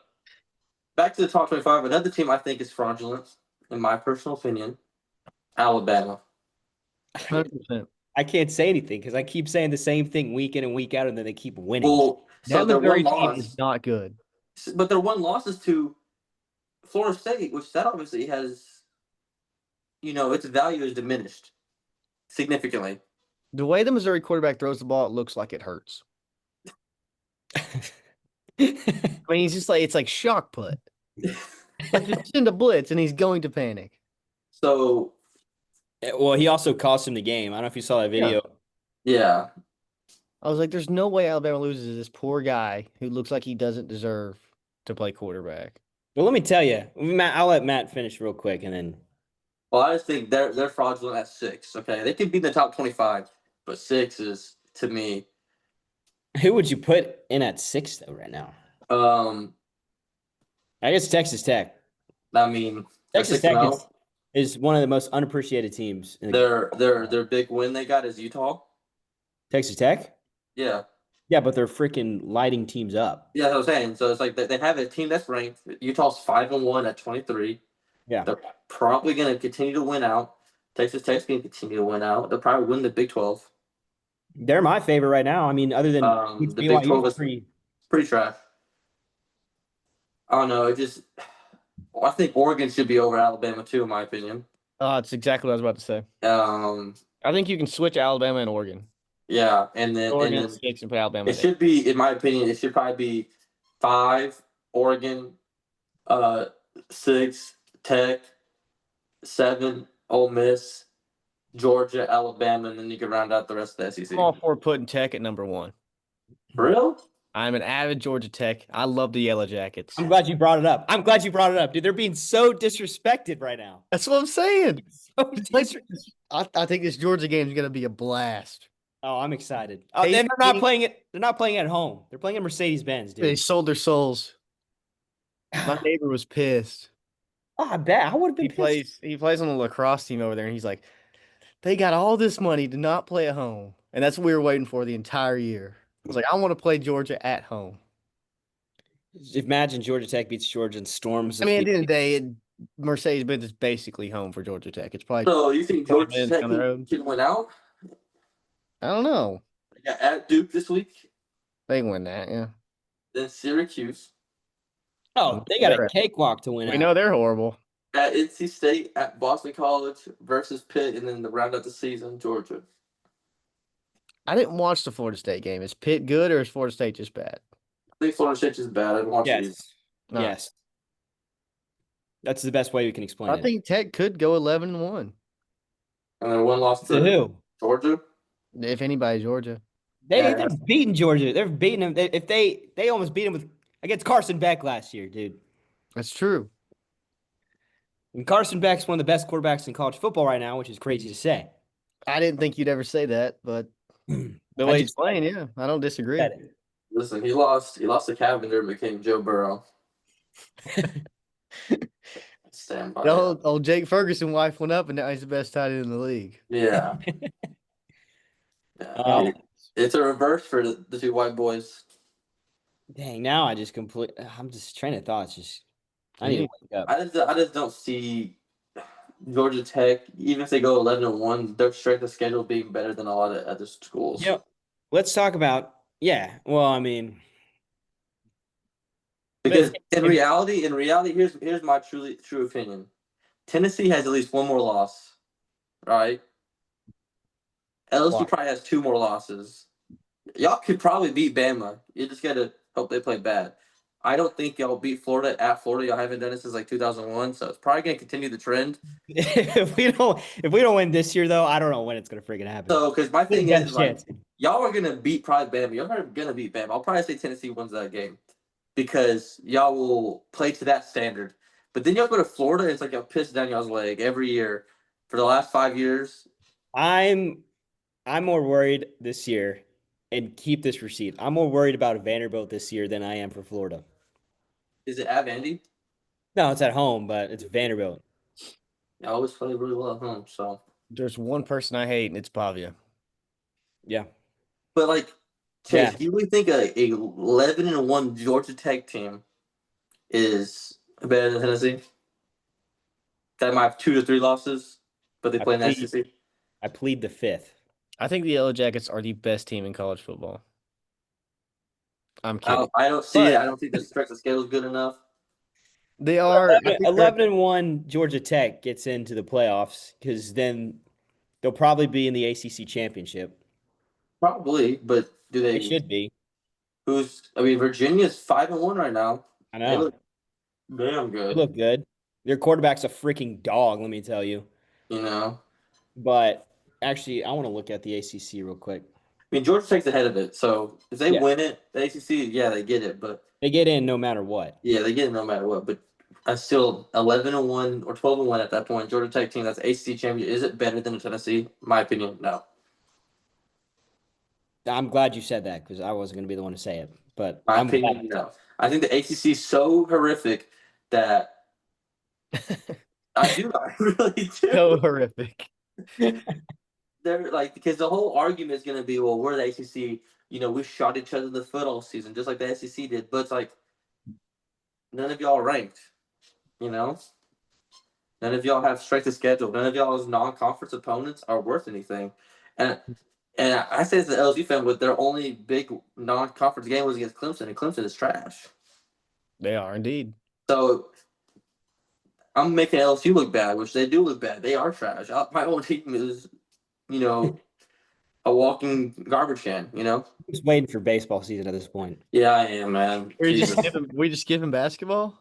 back to the top 25. Another team I think is fraudulent, in my personal opinion. Alabama. 100%. I can't say anything because I keep saying the same thing week in and week out, and then they keep winning. Well, so That their one Missouri team is loss, not good. but their one loss is to Florida State, which that obviously has, its value is diminished significantly. The way the Missouri quarterback throws the ball, it looks like it hurts. I mean, he's just like, it's like shock put. Like just send a blitz and he's going to panic. So Well, he also cost him the game. I don't know if you saw that video. yeah, I was like, there's no way Alabama loses to this poor guy who looks like he doesn't deserve to play quarterback. Well, let me tell you, Matt. I'll let Matt finish real quick, and then well, I just think they're fraudulent at 6. Okay, they could be in the top 25, but 6 is to me. who would you put in at 6 though right now? Um, I guess Texas Tech. I mean, they're Texas 6 and Tech 0. is one of the most unappreciated teams in the Their big win they got is Utah. Texas Tech. Yeah, Yeah, but they're freaking lighting teams up. yeah, that's what I'm saying. So it's like they have a team that's ranked. Utah's 5-1 at 23. Yeah. They're probably going to continue to win out. Texas Tech's going to continue to win out. They'll probably win the Big 12. They're my favorite right now. I mean, other than The Big BYU, 12 is pretty trash. I don't know. I think Oregon should be over Alabama too, in my opinion. It's exactly what I was about to say. I think you can switch Alabama and Oregon. Yeah, and then Oregon at 6 and put Alabama it at 8. should be, in my opinion, it should probably be 5 Oregon, 6 Tech, 7 Ole Miss, Georgia, Alabama, and then you can round out the rest of the SEC. I'm all for putting Tech at #1. For real? I'm an avid Georgia Tech. I love the Yellow Jackets. I'm glad you brought it up. Dude. They're being so disrespected right now. That's what I'm saying. So I think this Georgia game is going to be a blast. Oh, I'm excited. Oh, they're not playing it. They're not playing it at home. They're playing at Mercedes-Benz, dude. They sold their souls. My neighbor was pissed. Oh, I bet I would have been pissed. He plays on the lacrosse team over there, and he's like, they got all this money to not play at home, and that's what we were waiting for the entire year. I was like, I want to play Georgia at home. Imagine Georgia Tech beats Georgia and storms. I mean, at the end of the day, Mercedes-Benz is basically home for Georgia Tech. It's probably So you think 20 Georgia minutes Tech down the road. can win out? I don't know. They got at Duke this week, They can win that, yeah. then Syracuse, Oh, they got a cakewalk to win. We know they're horrible. at NC State, at Boston College versus Pitt, and then the round out the season, Georgia. I didn't watch the Florida State game. Is Pitt good or is Florida State just bad? I think Florida State is bad. I didn't watch it either. Yes. No. Yes. That's the best way we can explain I it. think Tech could go 11-1. And then one loss To to who? Georgia. If anybody, Georgia. They've beaten Georgia. They've beaten them. If they almost beat them against Carson Beck last year, dude. That's true. And Carson Beck's one of the best quarterbacks in college football right now, which is crazy to say. I didn't think you'd ever say that, but the I way he's just playing, yeah, I don't disagree. said it. Listen, he lost to Cavender and became Joe Burrow. Stand by The it. old Jake Ferguson wife went up, and now he's the best tight end in the league. Yeah. Oh. It's a reverse for the two white boys. Dang, now I just I'm just train of thoughts. I need to wake up. I just don't see Georgia Tech, even if they go 11-1, their strength of schedule being better than a lot of other schools. Yep. Let's talk about well, I mean, Because in reality, here's my true opinion. Tennessee has at least one more loss, right? LSU Why? probably has two more losses. Y'all could probably beat Bama. You just gotta hope they play bad. I don't think y'all beat Florida at Florida. Y'all haven't done it since like 2001, so it's probably gonna continue the trend. If we don't win this year though, I don't know when it's gonna freaking happen. So, because my thing is Best like, chance. y'all are gonna beat probably Bama. Y'all are gonna beat Bama. I'll probably say Tennessee wins that game because y'all will play to that standard. But then y'all go to Florida, and it's like a piss down y'all's leg every year for the last 5 years. I'm I'm more worried this year, and keep this receipt. I'm more worried about Vanderbilt this year than I am for Florida. Is it at Vandy? No, it's at home, but it's Vanderbilt. Y'all always play really well at home. So, There's one person I hate, and it's Pavia. Yeah. but like Yeah. Chase, do you really think a 11-1 Georgia Tech team is better than Tennessee? That might have 2 to 3 losses, but they I play in the plead SEC. I plead the fifth. I think the Yellow Jackets are the best team in college football. I'm kidding, I don't see it. but I don't think the strength of schedule is good enough. they are. I 11, think they're 11 and 1 Georgia Tech gets into the playoffs because then they'll probably be in the ACC championship. Probably, but do They they? should be. Who's? I mean, Virginia's 5-1 right now. I They know. look damn They good. look good. Their quarterback's a freaking dog, let me tell you. You know, But actually, I want to look at the ACC real quick. I mean, Georgia Tech's ahead of it. So if they Yeah. win it, the ACC, yeah, they get it. But They get in no matter what. yeah, they get it no matter what. But I still 11-1 or 12-1 at that point. Georgia Tech team that's ACC champion. Is it better than Tennessee? My opinion, no. I'm glad you said that because I wasn't going to be the one to say it. But My I'm glad. opinion, no. I think the ACC is so horrific that I do. I really so do. horrific. They're like because the whole argument is going to be, well, we're the ACC. You know, we shot each other in the foot all season, just like the SEC did. But it's like none of y'all are ranked. You know, none of y'all have strength of schedule. None of y'all's non-conference opponents are worth anything. And I say as an LSU fan, but their only big non-conference game was against Clemson, and Clemson is trash. They are indeed. So I'm making LSU look bad, which they do look bad. They are trash. My whole team is, you know, a walking garbage can. You know. Just waiting for baseball season at this point. Yeah, I am, man. Jesus. We just give him basketball.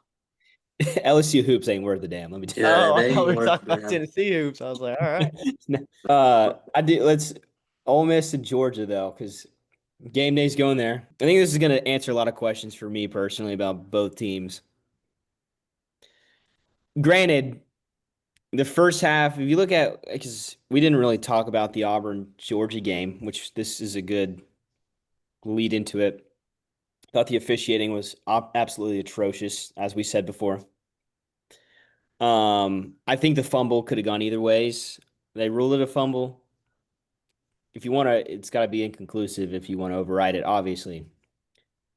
LSU hoops ain't worth a damn. Let me tell Yeah, Oh, I they thought ain't we were worth talking a about damn. Tennessee hoops. I was like, all right. you. I do. Let's Ole Miss and Georgia though, because game day's going there. I think this is going to answer a lot of questions for me personally about both teams. Granted, the first half, if you look at, because we didn't really talk about the Auburn Georgia game, which this is a good lead into it. Thought the officiating was absolutely atrocious, as we said before. I think the fumble could have gone either ways. They ruled it a fumble. If you want to, it's got to be inconclusive if you want to override it, obviously.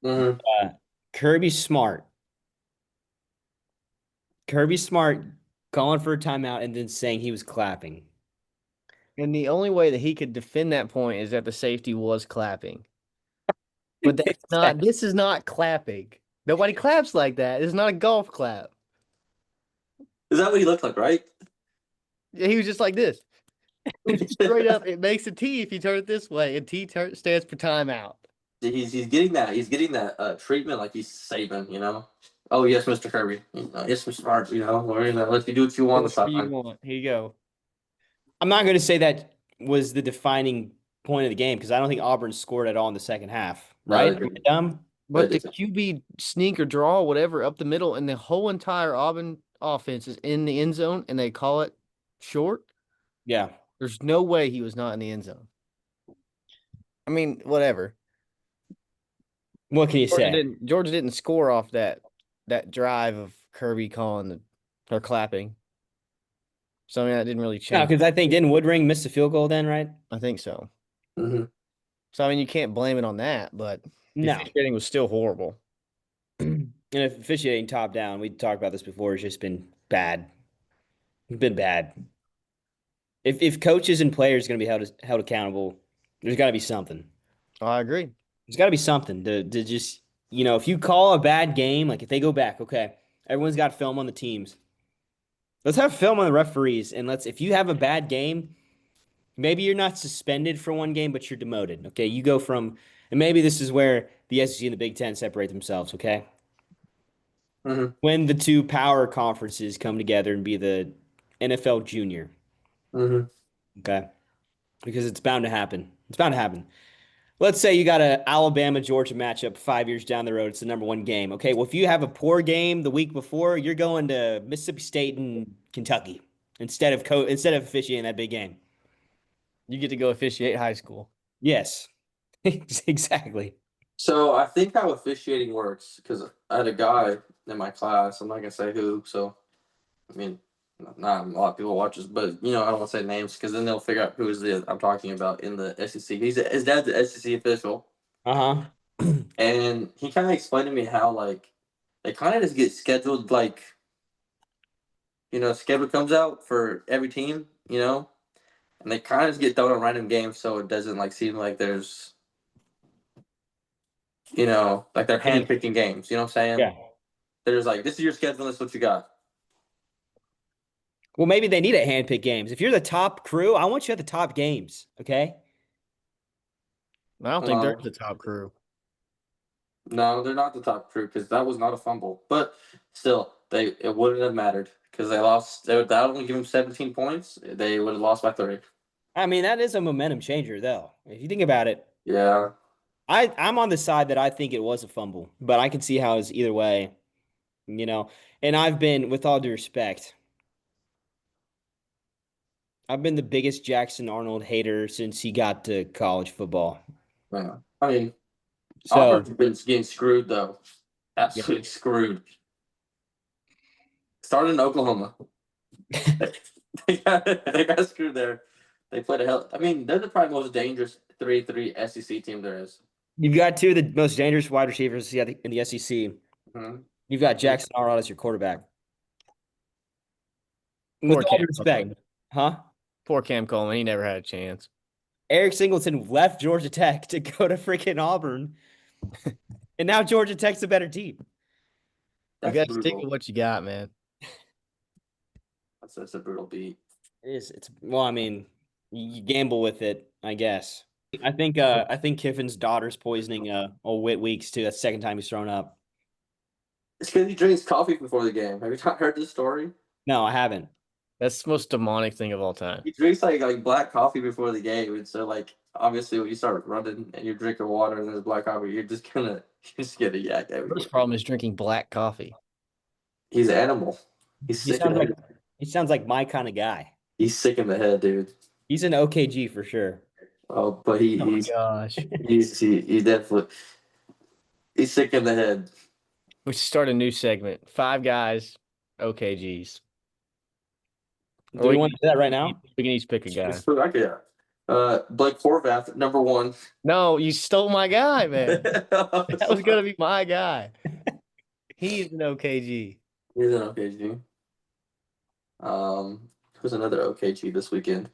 Mm-hmm. Uh, Kirby Smart. Kirby Smart calling for a timeout and then saying he was clapping. And the only way that he could defend that point is that the safety was clapping. But that's not. This is not clapping. Nobody claps like that. It's not a golf clap. Is that what he looked like, right? He was just like this. Straight up, it makes a T if you turn it this way, and stands for timeout. He's getting that. He's getting that treatment like he's Saban, you know. Oh yes, Mr. Kirby. Yes, Mr. Smart. You know, we're gonna let you do what you want on the Whatever you sideline. want. Here you go. I'm not going to say that was the defining point of the game because I don't think Auburn scored at all in the second half, No, right? they Am didn't. I dumb? They But the didn't. QB sneak or draw, whatever, up the middle, and the whole entire Auburn offense is in the end zone, and they call it short. Yeah. There's no way he was not in the end zone. I mean, whatever. What can you say? Georgia didn't score off that drive of Kirby calling the or clapping. So I mean, that didn't really No, change. because I think didn't Woodring miss the field goal then, right? I think so. Mm-hmm. So I mean, you can't blame it on that, but the No. officiating was still horrible. And if officiating top down, we talked about this before, it's just been bad. It's been bad. If coaches and players are going to be held accountable, there's got to be something. I agree. There's got to be something to just, if you call a bad game, like if they go back, okay, everyone's got film on the teams. Let's have film on the referees, and if you have a bad game, Maybe you're not suspended for one game, but you're demoted. Okay, you go from, and maybe this is where the SEC and the Big Ten separate themselves. Okay, Mm-hmm. when the two power conferences come together and be the NFL Junior. Mm-hmm. Okay, because it's bound to happen. It's bound to happen. Let's say you got a Alabama Georgia matchup 5 years down the road. It's the number one game. Okay, well if you have a poor game the week before, you're going to Mississippi State and Kentucky instead of officiating that big game. You get to go officiate high school. Yes, exactly. So I think how officiating works, because I had a guy in my class. I'm not gonna say who. So I mean, not a lot of people watch this, but I don't want to say names because then they'll figure out who is the I'm talking about in the SEC. His dad's an SEC official, Uh-huh. and he kind of explained to me how like they kind of just get scheduled like schedule comes out for every team, and they kind of just get thrown on random games, so it doesn't like seem like there's like they're hand picking games. You know what I'm saying? Yeah. They're just like, this is your schedule, this is what you got. Well, maybe they need a handpick games. If you're the top crew, I want you at the top games. Okay. I don't think Um, they're the top crew. no, they're not the top crew because that was not a fumble. But still, it wouldn't have mattered because they lost. That only give them 17 points. They would have lost by 3. I mean, that is a momentum changer, though. If you think about it, Yeah, I'm on the side that I think it was a fumble, but I can see how it's either way, you know. And I've been, with all due respect, I've been the biggest Jackson Arnold hater since he got to college football. yeah. I mean, So, Auburn's been getting screwed though. yeah. Absolutely screwed. Started in Oklahoma. They got screwed there. They played a hell. I mean, they're the probably most dangerous 3-3 SEC team there is. You've got two of the most dangerous wide receivers in the SEC. Mm-hmm. You've got Jackson Arnold as your quarterback. With Poor all due Cam respect, Coleman. huh? Poor Cam Coleman. He never had a chance. Eric Singleton left Georgia Tech to go to freaking Auburn, and now Georgia Tech's a better team. You That's got to stick with brutal. what you got, man. That's a brutal beat. It is. It's well, I mean, you gamble with it, I guess. I think Kiffin's daughter's poisoning old Whit Weeks too. That's the second time he's thrown up. It's because he drinks coffee before the game. Have you not heard this story? No, I haven't. That's the most demonic thing of all time. He drinks like black coffee before the game, and so like obviously when you start running and you're drinking water and there's black coffee, you're just gonna yak everywhere. First problem is drinking black coffee. He's an animal. He's He sick in sounds the like head. he sounds like my kind of guy. He's sick in the head, dude. He's an OKG for sure. Oh, but Oh my gosh. he's definitely he's sick in the head. We should start a new segment. 5 guys, OKGs. Do we want to do that right now? We can each pick a guy. Yeah. Blake Horvath, number 1. No, you stole my guy, man. That was gonna be my guy. He's an OKG. He's an OKG. Who's another OKG this weekend?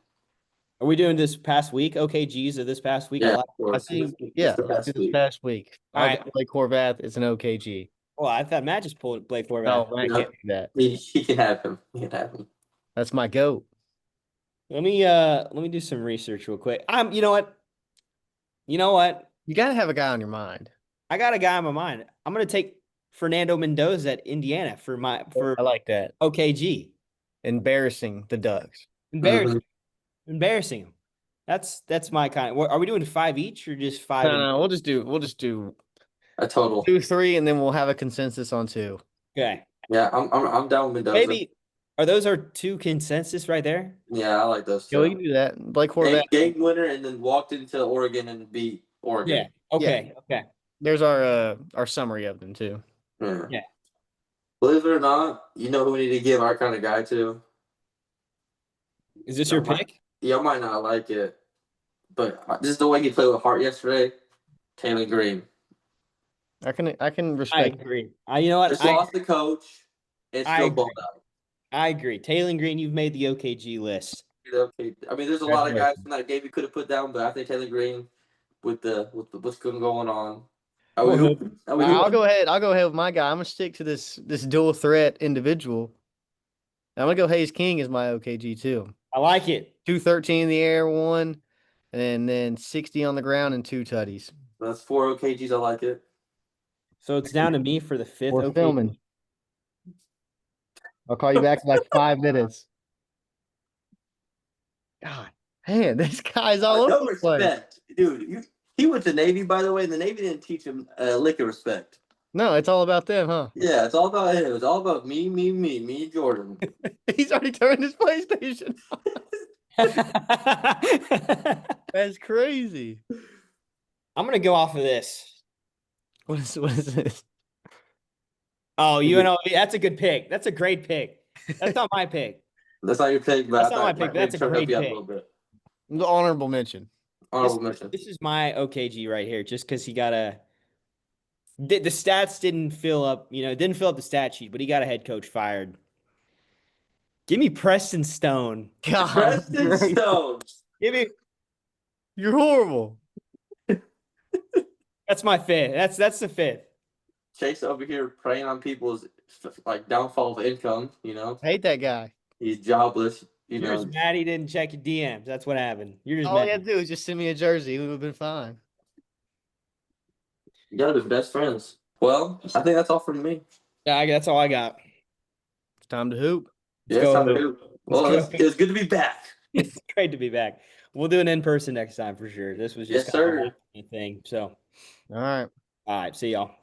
Are we doing this past week? OKGs of this past week? Yeah, I think, yeah, past this week. past week. All right. Blake Horvath is an OKG. Well, I thought Matt just pulled Blake Horvath. No, I can't do that. He can have him. He can have him. That's my goat. Let me do some research real quick. You know what? You know what? You gotta have a guy on your mind. I got a guy on my mind. I'm gonna take Fernando Mendoza at Indiana for I like that. OKG. Embarrassing the Ducks. Embarrassing. Embarrassing him. That's my kind. Are we doing 5 each or just 5? No, we'll just do A total. 2, 3, and then we'll have a consensus on 2. Okay. Yeah, I'm down with Mendoza. Maybe are those our 2 consensus right there? Yeah, I like those Yeah, we two. can do that. Blake Horvath. Game winner and then walked into Oregon and beat Oregon. Yeah. Okay. Okay. There's our summary of them too. Yeah. Believe it or not, you know who we need to give our kind of guy to? Is this your pick? Y'all might not like it, but just the way he played with heart yesterday, Taylor Green. I can I respect. agree. You know what? Just lost the coach and I still agree. balled out. I agree. Taylor Green, you've made the OKG list. Okay. I mean, there's a lot of guys from that game you could have put down, but I think Taylor Green with what's going on. I'll go ahead. I'll go ahead with my guy. I'm gonna stick to this dual threat individual. I'm gonna go Hayes King as my OKG too. I like it. 213 in the air, one, and then 60 on the ground and 2 tutties. That's 4 OKGs. I like it. So it's down to me for the 5th We're OKG. filming. I'll call you back in like 5 minutes. God, man, this guy's all over No the place. respect, dude. He went to Navy, by the way, and the Navy didn't teach him a lick of respect. No, it's all about them, huh? Yeah, it's all about him. It's all about me, Jordan. He's already turned his PlayStation. That's crazy. I'm gonna go off of this. What is this? Oh, UNLV. That's a good pick. That's a great pick. That's not my pick. That's not your pick, but That's I not my thought pick, but that's a turned great up pick. a little bit. The honorable mention. Honorable mention. This is my OKG right here, just because he got the stats didn't fill up, didn't fill up the stat sheet, but he got a head coach fired. Give me Preston Stone. God, Preston great. Stone. Give me. You're horrible. That's my 5th. That's the 5th. Chase over here preying on people's like downfall of income. I hate that guy. He's jobless. You're just mad he didn't check your DMs. That's what happened. You're just All mad. he had to do was just send me a jersey. We would have been fine. You gotta be best friends. Well, I think that's all from me. Yeah, that's all I got. It's time to hoop. Yeah, it's time to do. Well, it's good to be back. It's great to be back. We'll do an in-person next time for sure. This was just Yes, sir. a thing. So, All right. all right. See y'all.